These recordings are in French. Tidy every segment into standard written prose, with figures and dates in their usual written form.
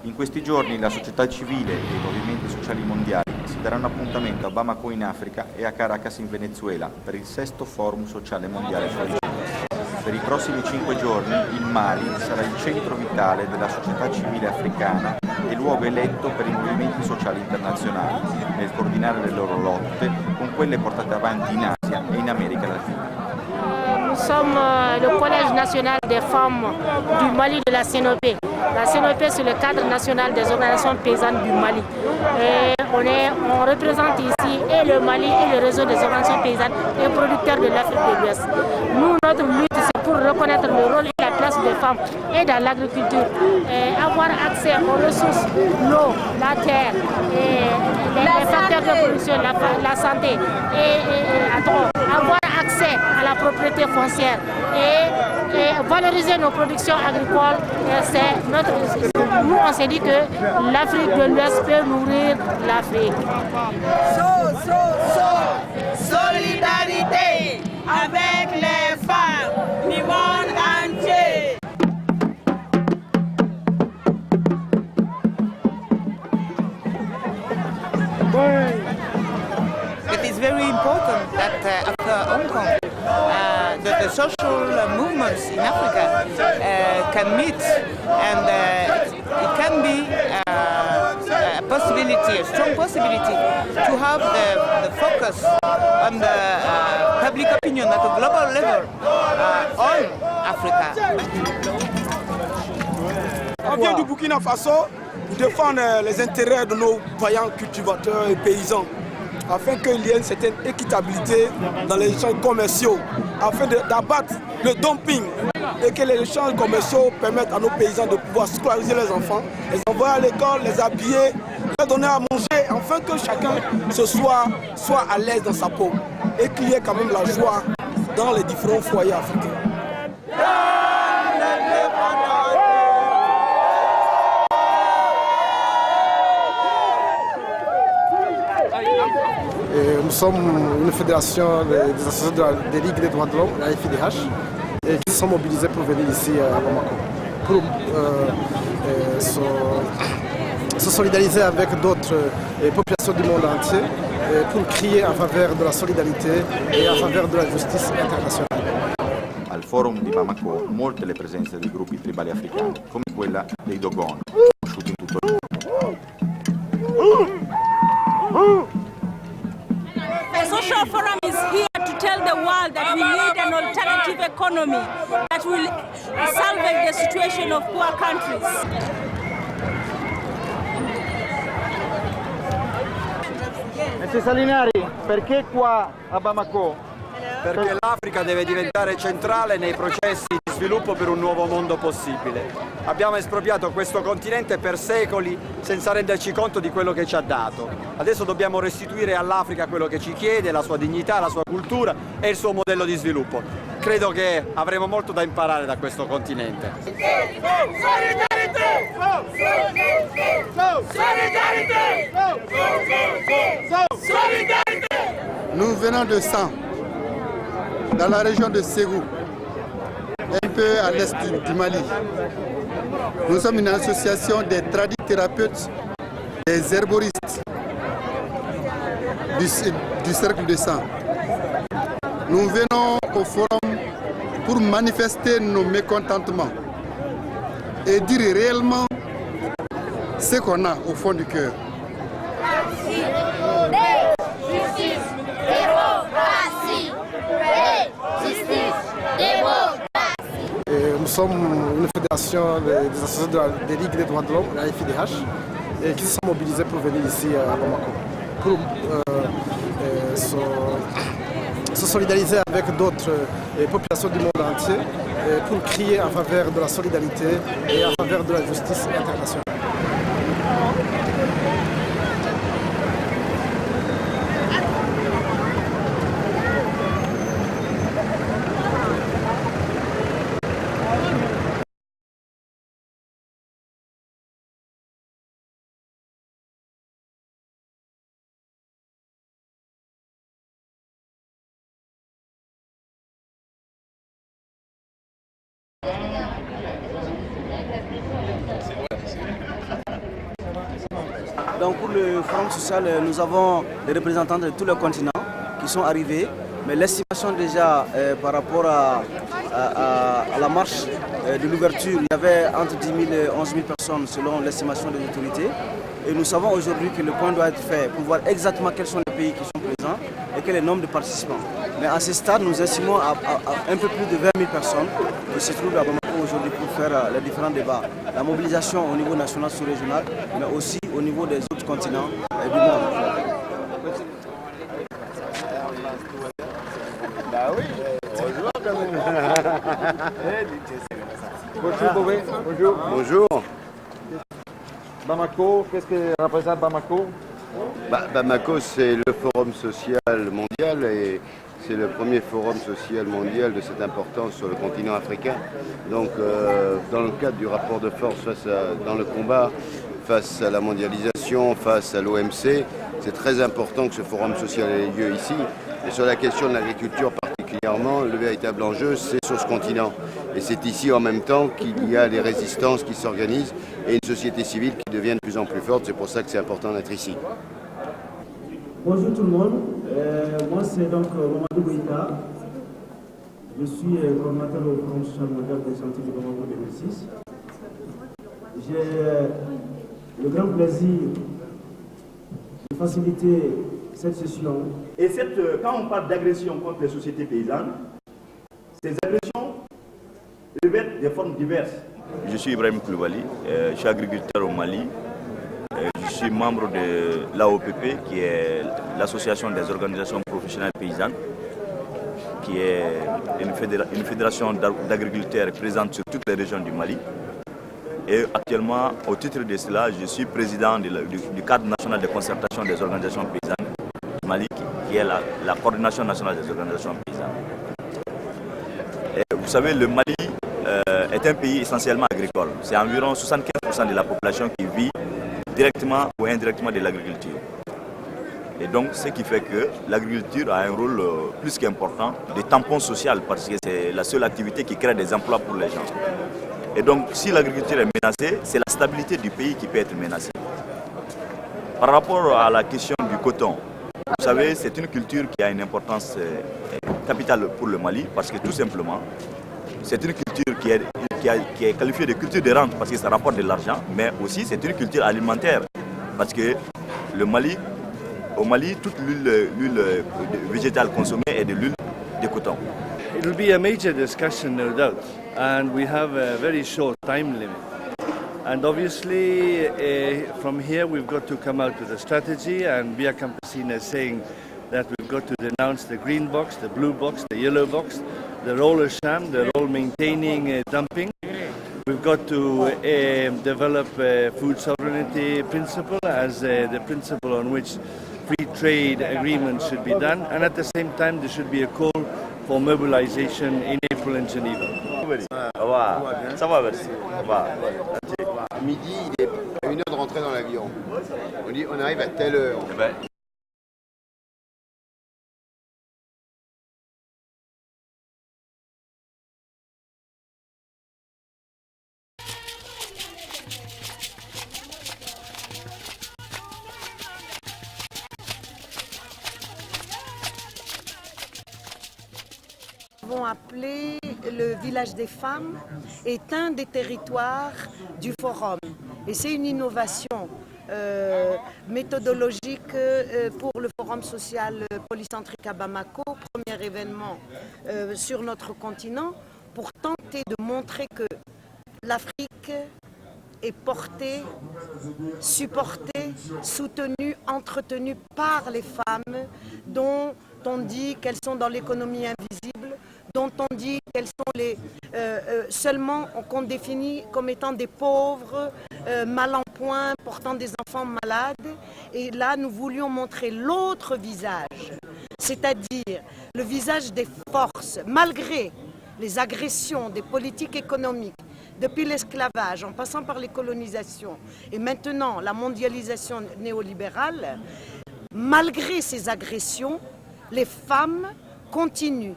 In questi giorni la società civile e i movimenti sociali mondiali si daranno appuntamento a Bamako in Africa e a Caracas in Venezuela per il sesto Forum Sociale Mondiale sulla giustizia. Per i prossimi 5 giorni il Mali sarà il centro vitale della società civile africana e luogo eletto per i movimenti sociali internazionali nel coordinare le loro lotte con quelle portate avanti in Asia e in America Latina. Nous sommes le Collège national des femmes du Mali de la CNOP. La CNOP, c'est le cadre national des organisations paysannes du Mali. Et on représente ici et le Mali et le réseau des organisations paysannes et producteurs de l'Afrique de l'Ouest. Nous, notre lutte, c'est pour reconnaître le rôle et la place des femmes et dans l'agriculture. Avoir accès aux ressources, l'eau, la terre, les facteurs de production, la santé, avoir accès à la propriété foncière et valoriser nos productions agricoles, c'est notre. Nous, on s'est dit que l'Afrique de l'Ouest peut nourrir l'Afrique. Solidarité avec les femmes du monde entier. It is very important that after Hong Kong, the social movements in Africa can meet, and it can be a possibility, a strong possibility, to have the focus on the public opinion at a global level on Africa. On vient du Burkina Faso pour défendre les intérêts de nos vaillants cultivateurs et paysans, afin qu'il y ait une certaine équitabilité dans les échanges commerciaux, afin d'abattre le dumping et que les échanges commerciaux permettent à nos paysans de pouvoir scolariser les enfants, les envoyer à l'école, les habiller, leur donner à manger, afin que chacun soit à l'aise dans sa peau et qu'il y ait quand même la joie dans les différents foyers africains. Nous sommes une fédération des associations des Ligues des droits de l'homme, la FIDH, et qui sont mobilisés pour venir ici à Bamako, pour se solidariser avec d'autres populations du monde entier, pour crier en faveur de la solidarité et en faveur de la justice internationale. Al forum di Bamako molte le presenze dei gruppi tribali africani, come quella dei Dogon, conosciuti in tutto il mondo. The Social Forum is here to tell the world that we need an alternative economy that will salvage the situation of poor countries. Mr. Salinari, perché qua a Bamako? Perché l'Africa deve diventare centrale nei processi di sviluppo per un nuovo mondo possibile. Abbiamo espropriato questo continente per secoli senza renderci conto di quello che ci ha dato. Adesso dobbiamo restituire all'Africa quello che ci chiede, la sua dignità, la sua cultura e il suo modello di sviluppo. Credo che avremo molto da imparare da questo continente. Nous venons de San, dans la région de Ségou, un peu à l'est du Mali. Nous sommes une association des tradithérapeutes, des herboristes du cercle de San. Nous venons au forum pour manifester nos mécontentements et dire réellement ce qu'on a au fond du cœur. Nous sommes une fédération des associations des Ligues des droits de l'homme, la FIDH, et qui se sont mobilisés pour venir ici à Bamako, pour se solidariser avec d'autres populations du monde entier, pour crier en faveur de la solidarité et en faveur de la justice internationale. Donc pour le Forum social, nous avons des représentants de tous les continents qui sont arrivés. Mais l'estimation déjà par rapport à la marche de l'ouverture, il y avait entre 10 000 et 11 000 personnes selon l'estimation des autorités. Et nous savons aujourd'hui que le point doit être fait pour voir exactement quels sont les pays qui sont présents et quel est le nombre de participants. Mais à ce stade, nous estimons à un peu plus de 20 000 personnes qui se trouvent à Bamako aujourd'hui pour faire les différents débats. La mobilisation au niveau national, sous-régional, mais aussi au niveau des autres continents du monde. Bonjour. Bonjour. Bamako, qu'est-ce que représente Bamako? Bamako, c'est le forum social mondial et c'est le premier forum social mondial de cette importance sur le continent africain. Donc, dans le cadre du rapport de force dans le combat face à la mondialisation, face à l'OMC, c'est très important que ce forum social ait lieu ici. Et sur la question de l'agriculture particulièrement, le véritable enjeu, c'est sur ce continent. Et c'est ici en même temps qu'il y a des résistances qui s'organisent et une société civile qui devient de plus en plus forte. C'est pour ça que c'est important d'être ici. Bonjour tout le monde, moi c'est donc Mamadou Goïta. Je suis coordinateur au Forum social mondial des scientifiques de Bamako 2006. J'ai le grand plaisir de faciliter cette session. Et quand on parle d'agression contre les sociétés paysannes, ces agressions revêtent des formes diverses. Je suis Ibrahim Koulibaly, je suis agriculteur au Mali. Je suis membre de l'AOPP, qui est l'association des organisations professionnelles paysannes, qui est une fédération d'agriculteurs présente sur toutes les régions du Mali. Et actuellement, au titre de cela, je suis président du cadre national de concertation des organisations paysannes du Mali, qui est la coordination nationale des organisations paysannes. Et vous savez, le Mali est un pays essentiellement agricole. C'est environ 75% de la population qui vit directement ou indirectement de l'agriculture. Et donc, ce qui fait que l'agriculture a un rôle plus qu'important de tampon social, parce que c'est la seule activité qui crée des emplois pour les gens. Et donc, si l'agriculture est menacée, c'est la stabilité du pays qui peut être menacée. Par rapport à la question du coton, vous savez, c'est une culture qui a une importance capitale pour le Mali, parce que tout simplement, c'est une culture qui est qualifiée de culture de rente parce que ça rapporte de l'argent, mais aussi c'est une culture alimentaire parce que au Mali, toute l'huile végétale consommée est de l'huile de coton. It will be a major discussion, no doubt, and we have a very short time limit. And obviously, from here we've got to come out with a strategy, and Bia Campesina is saying that we've got to denounce the green box, the blue box, the yellow box, the role of sham, the role maintaining dumping. We've got to develop a food sovereignty principle as the principle on which free trade agreements should be done, and at the same time there should be a call for mobilization in April in Geneva. Ça va, merci. Midi, il est à 1 heure de rentrer dans l'avion. On dit on arrive à telle heure. Appelé le village des femmes est un des territoires du forum et c'est une innovation méthodologique pour le forum social polycentrique à Bamako, premier événement sur notre continent pour tenter de montrer que l'Afrique est portée, supportée, soutenue, entretenue par les femmes dont on dit qu'elles sont dans l'économie invisible, dont on dit qu'elles sont seulement qu'on définit comme étant des pauvres, mal en point, portant des enfants malades. Et là, nous voulions montrer l'autre visage, c'est-à-dire le visage des forces, malgré les agressions des politiques économiques, depuis l'esclavage, en passant par les colonisations, et maintenant la mondialisation néolibérale, malgré ces agressions, les femmes continuent.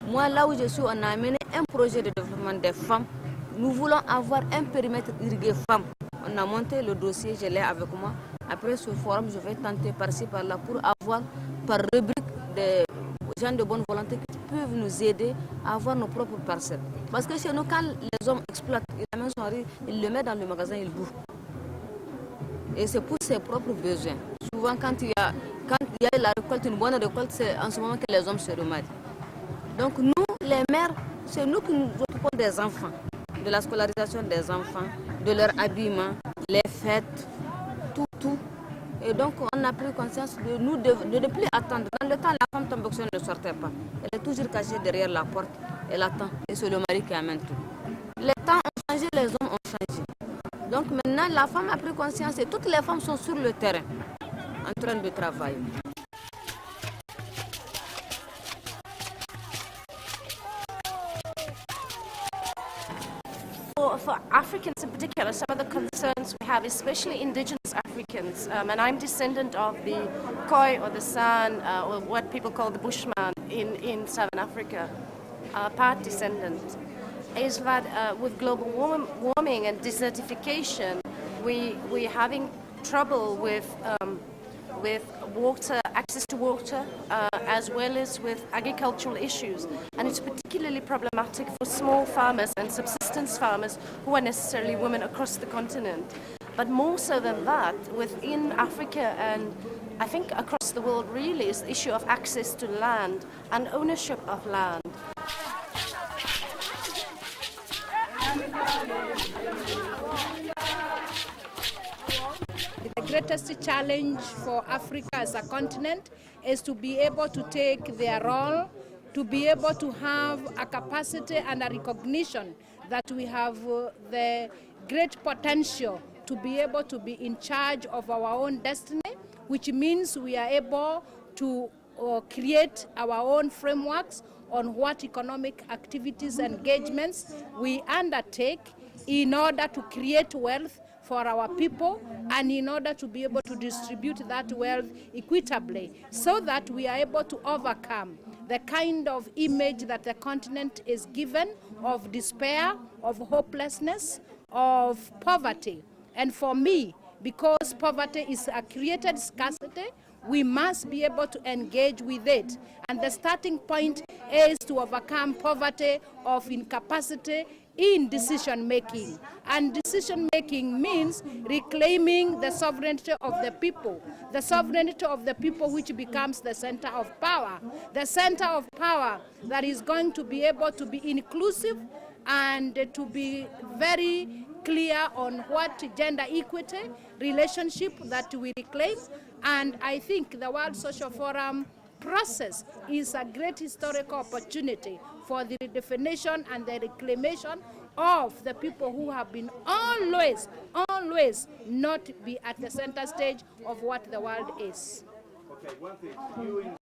Moi, là où je suis, on a amené un projet de développement des femmes. Nous voulons avoir un périmètre irrigué femmes. On a monté le dossier, je l'ai avec moi. Après ce forum, je vais tenter par-ci, par-là pour avoir par rubrique des gens de bonne volonté qui peuvent nous aider à avoir nos propres parcelles. Parce que chez nous, quand les hommes exploitent, ils amènent son riz, ils le mettent dans le magasin, ils bouffent. Et c'est pour ses propres besoins. Souvent, quand il y a la récolte, une bonne récolte, c'est en ce moment que les hommes se remarient. Donc nous, les mères, c'est nous qui nous occupons des enfants, de la scolarisation des enfants, de leur habillement, les fêtes, tout. Et donc on a pris conscience de nous de ne plus attendre. Dans le temps, la femme tombouctienne ne sortait pas. Elle est toujours cachée derrière la porte, elle attend. Et c'est le mari qui amène tout. Les temps ont changé, les hommes ont changé. Donc maintenant, la femme a pris conscience et toutes les femmes sont sur le terrain, en train de travailler. For Africans in particular, some of the concerns we have, especially indigenous Africans, and I'm descendant of the Khoi or the San, or what people call the Bushman in Southern Africa, part descendant, is that with global warming and desertification, we're having trouble with water, access to water, as well as with agricultural issues. And it's particularly problematic for small farmers and subsistence farmers who are necessarily women across the continent. But more so than that, within Africa and I think across the world really, is the issue of access to land and ownership of land. The greatest challenge for Africa as a continent is to be able to take their role, to be able to have a capacity and a recognition that we have the great potential to be able to be in charge of our own destiny, which means we are able to create our own frameworks on what economic activities and engagements we undertake in order to create wealth for our people and in order to be able to distribute that wealth equitably so that we are able to overcome the kind of image that the continent is given of despair, of hopelessness, of poverty. And for me, because poverty is a created scarcity, we must be able to engage with it. And the starting point is to overcome poverty of incapacity in decision-making. And decision-making means reclaiming the sovereignty of the people which becomes the center of power. The center of power that is going to be able to be inclusive and to be very clear on what gender equity relationship that we reclaim. And I think the World Social Forum process is a great historical opportunity for the redefinition and the reclamation of the people who have been always not be at the center stage of what the world is. Okay, one thing.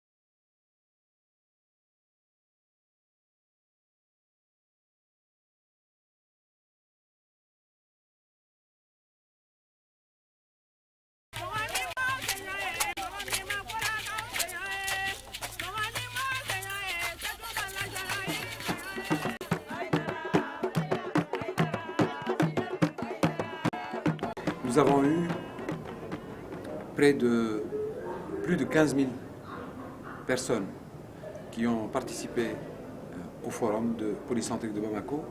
Nous avons eu plus de 15 000 personnes qui ont participé au forum polycentrique de Bamako.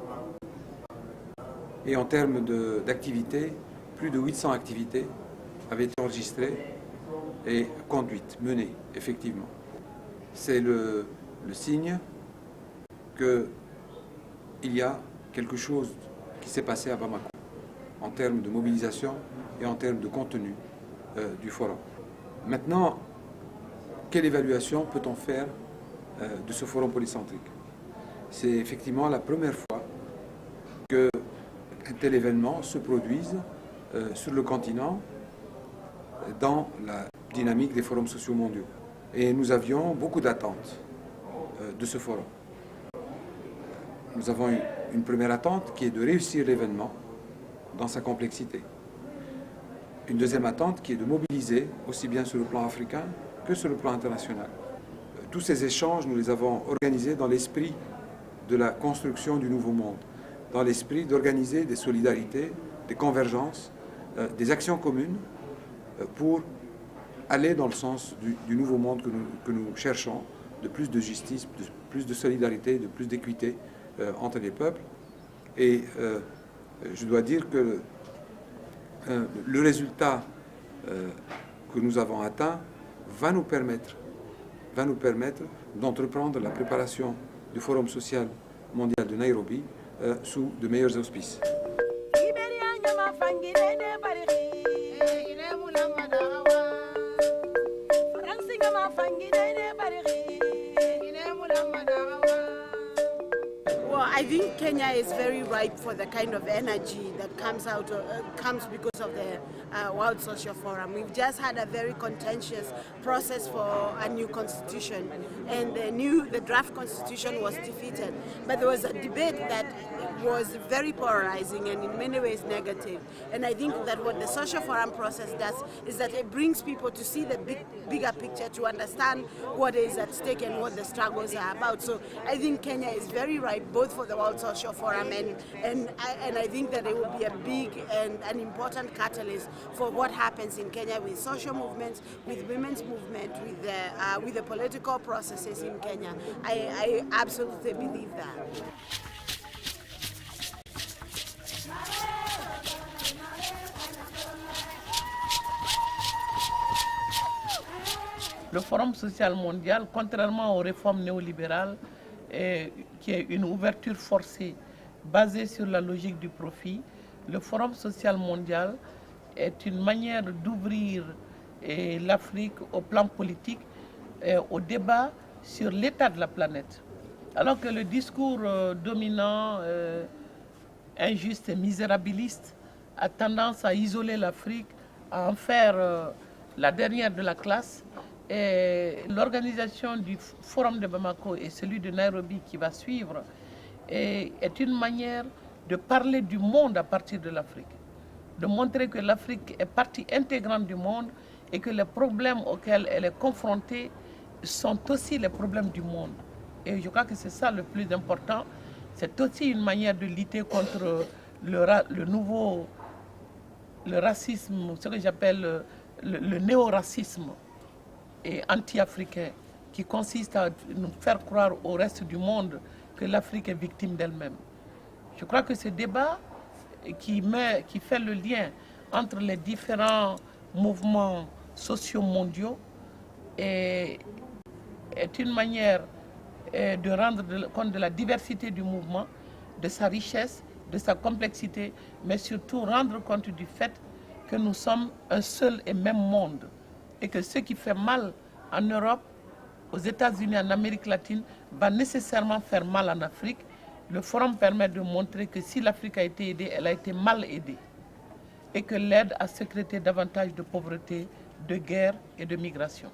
Et en termes d'activités, plus de 800 activités avaient été enregistrées et conduites, menées, effectivement. C'est le signe qu'il y a quelque chose qui s'est passé à Bamako en termes de mobilisation et en termes de contenu du forum. Maintenant, quelle évaluation peut-on faire de ce forum polycentrique? C'est effectivement la première fois qu'un tel événement se produise sur le continent dans la dynamique des forums sociaux mondiaux. Et nous avions beaucoup d'attentes de ce forum. Nous avons une première attente qui est de réussir l'événement dans sa complexité. Une deuxième attente qui est de mobiliser, aussi bien sur le plan africain que sur le plan international. Tous ces échanges, nous les avons organisés dans l'esprit de la construction du nouveau monde, dans l'esprit d'organiser des solidarités, des convergences, des actions communes pour aller dans le sens du nouveau monde que nous cherchons, de plus de justice, de plus de solidarité, de plus d'équité entre les peuples. Et je dois dire que le résultat que nous avons atteint va nous permettre d'entreprendre la préparation du Forum social mondial de Nairobi sous de meilleurs auspices. Well, I think Kenya is very ripe for the kind of energy that comes because of the World Social Forum. We've just had a very contentious process for a new constitution, and the draft constitution was defeated. But there was a debate that was very polarizing and in many ways negative. And I think that what the Social Forum process does is that it brings people to see the bigger picture, to understand what is at stake and what the struggles are about. So I think Kenya is very ripe both for the World Social Forum and I think that it will be a big and an important catalyst for what happens in Kenya with social movements, with women's movement, with the political processes in Kenya. I absolutely believe that. Le Forum social mondial, contrairement aux réformes néolibérales, qui est une ouverture forcée basée sur la logique du profit, le Forum social mondial est une manière d'ouvrir l'Afrique au plan politique, au débat sur l'état de la planète. Alors que le discours dominant, injuste et misérabiliste a tendance à isoler l'Afrique, à en faire la dernière de la classe. Et l'organisation du Forum de Bamako et celui de Nairobi qui va suivre est une manière de parler du monde à partir de l'Afrique, de montrer que l'Afrique est partie intégrante du monde et que les problèmes auxquels elle est confrontée sont aussi les problèmes du monde. Et je crois que c'est ça le plus important. C'est aussi une manière de lutter contre le racisme, ce que j'appelle le néo-racisme et anti-africain, qui consiste à nous faire croire au reste du monde que l'Afrique est victime d'elle-même. Je crois que ce débat qui fait le lien entre les différents mouvements sociaux mondiaux est une manière de rendre compte de la diversité du mouvement, de sa richesse, de sa complexité, mais surtout rendre compte du fait que nous sommes un seul et même monde. Et que ce qui fait mal en Europe, aux États-Unis, en Amérique latine, va nécessairement faire mal en Afrique. Le forum permet de montrer que si l'Afrique a été aidée, elle a été mal aidée. Et que l'aide a sécrété davantage de pauvreté, de guerre et de migration.